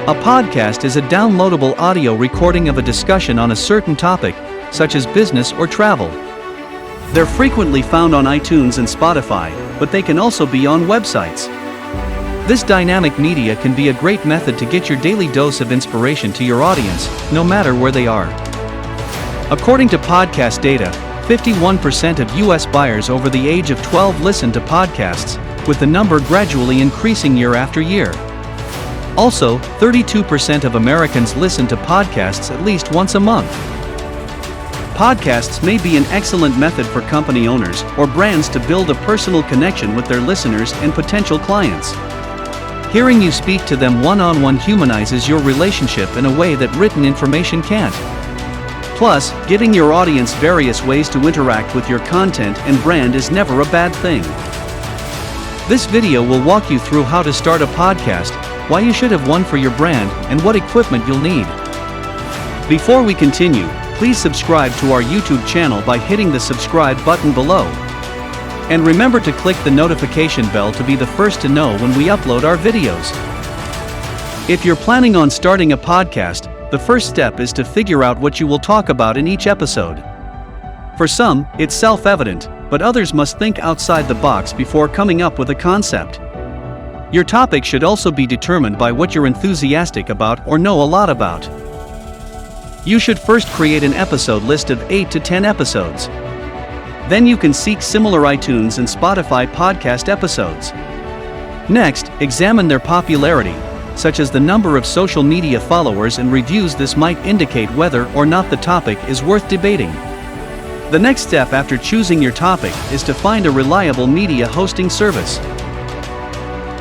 A podcast is a downloadable audio recording of a discussion on a certain topic, such as business or travel. They're frequently found on iTunes and Spotify, but they can also be on websites. This dynamic media can be a great method to get your daily dose of inspiration to your audience, no matter where they are. According to podcast data, 51% of U.S. buyers over the age of 12 listen to podcasts, with the number gradually increasing year after year. Also, 32% of Americans listen to podcasts at least once a month. Podcasts may be an excellent method for company owners or brands to build a personal connection with their listeners and potential clients. Hearing you speak to them one-on-one humanizes your relationship in a way that written information can't. Plus, giving your audience various ways to interact with your content and brand is never a bad thing. This video will walk you through how to start a podcast, why you should have one for your brand, and what equipment you'll need. Before we continue, please subscribe to our YouTube channel by hitting the subscribe button below. And remember to click the notification bell to be the first to know when we upload our videos. If you're planning on starting a podcast, the first step is to figure out what you will talk about in each episode. For some, it's self-evident, but others must think outside the box before coming up with a concept. Your topic should also be determined by what you're enthusiastic about or know a lot about. You should first create an episode list of 8 to 10 episodes. Then you can seek similar iTunes and Spotify podcast episodes. Next, examine their popularity, such as the number of social media followers and reviews. This might indicate whether or not the topic is worth debating. The next step after choosing your topic is to find a reliable media hosting service.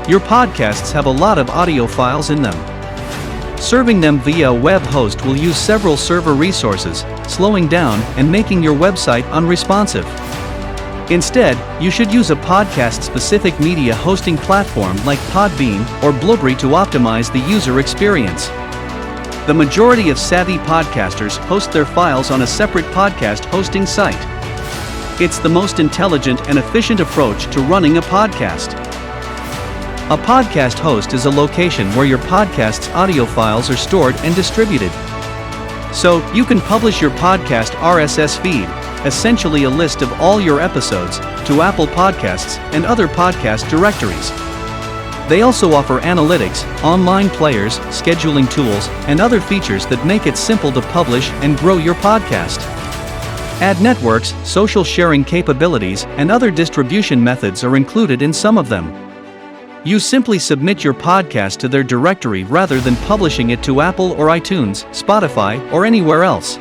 Your podcasts have a lot of audio files in them. Serving them via a web host will use several server resources, slowing down and making your website unresponsive. Instead, you should use a podcast-specific media hosting platform like Podbean or Blubrry to optimize the user experience. The majority of savvy podcasters host their files on a separate podcast hosting site. It's the most intelligent and efficient approach to running a podcast. A podcast host is a location where your podcast's audio files are stored and distributed. So, you can publish your podcast RSS feed, essentially a list of all your episodes, to Apple Podcasts and other podcast directories. They also offer analytics, online players, scheduling tools, and other features that make it simple to publish and grow your podcast. Ad networks, social sharing capabilities, and other distribution methods are included in some of them. You simply submit your podcast to their directory rather than publishing it to Apple or iTunes, Spotify, or anywhere else.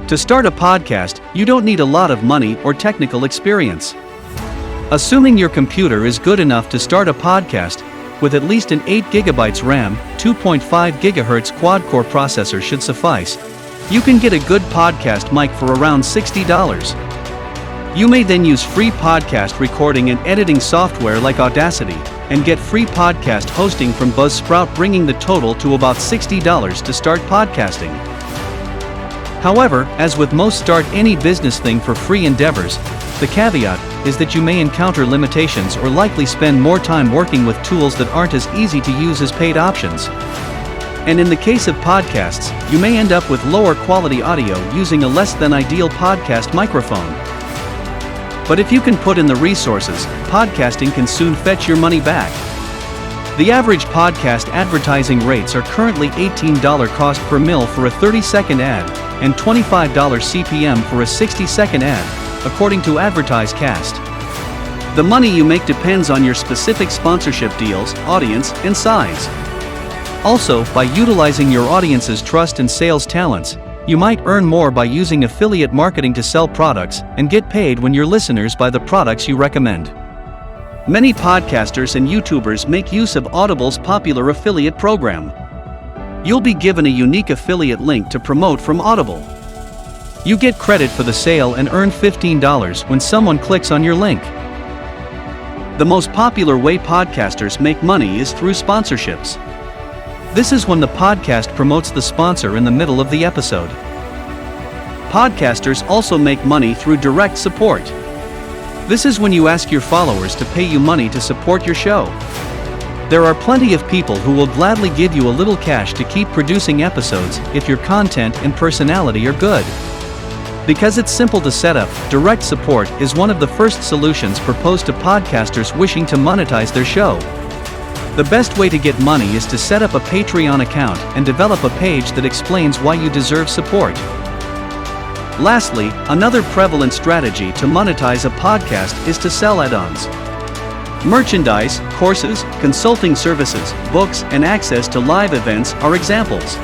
To start a podcast, you don't need a lot of money or technical experience. Assuming your computer is good enough to start a podcast, with at least an 8 GB RAM, 2.5 GHz quad-core processor should suffice. You can get a good podcast mic for around $60. You may then use free podcast recording and editing software like Audacity, and get free podcast hosting from Buzzsprout, bringing the total to about $60 to start podcasting. However, as with most start any business thing for free endeavors, the caveat is that you may encounter limitations or likely spend more time working with tools that aren't as easy to use as paid options. And in the case of podcasts, you may end up with lower quality audio using a less than ideal podcast microphone. But if you can put in the resources, podcasting can soon fetch your money back. The average podcast advertising rates are currently $18 cost per mil for a 30-second ad, and $25 CPM for a 60-second ad, according to AdvertiseCast. The money you make depends on your specific sponsorship deals, audience, and size. Also, by utilizing your audience's trust and sales talents, you might earn more by using affiliate marketing to sell products and get paid when your listeners buy the products you recommend. Many podcasters and YouTubers make use of Audible's popular affiliate program. You'll be given a unique affiliate link to promote from Audible. You get credit for the sale and earn $15 when someone clicks on your link. The most popular way podcasters make money is through sponsorships. This is when the podcast promotes the sponsor in the middle of the episode. Podcasters also make money through direct support. This is when you ask your followers to pay you money to support your show. There are plenty of people who will gladly give you a little cash to keep producing episodes if your content and personality are good. Because it's simple to set up, direct support is one of the first solutions proposed to podcasters wishing to monetize their show. The best way to get money is to set up a Patreon account and develop a page that explains why you deserve support. Lastly, another prevalent strategy to monetize a podcast is to sell add-ons. Merchandise, courses, consulting services, books, and access to live events are examples.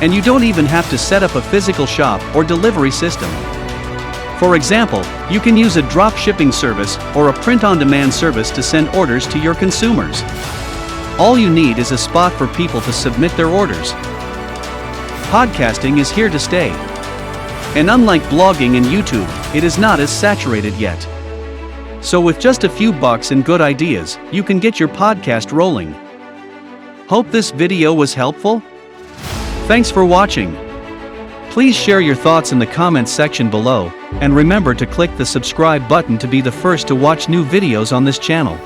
And you don't even have to set up a physical shop or delivery system. For example, you can use a drop shipping service or a print-on-demand service to send orders to your consumers. All you need is a spot for people to submit their orders. Podcasting is here to stay. And unlike blogging and YouTube, it is not as saturated yet. So with just a few bucks and good ideas, you can get your podcast rolling. Hope this video was helpful? Thanks for watching. Please share your thoughts in the comments section below, and remember to click the subscribe button to be the first to watch new videos on this channel.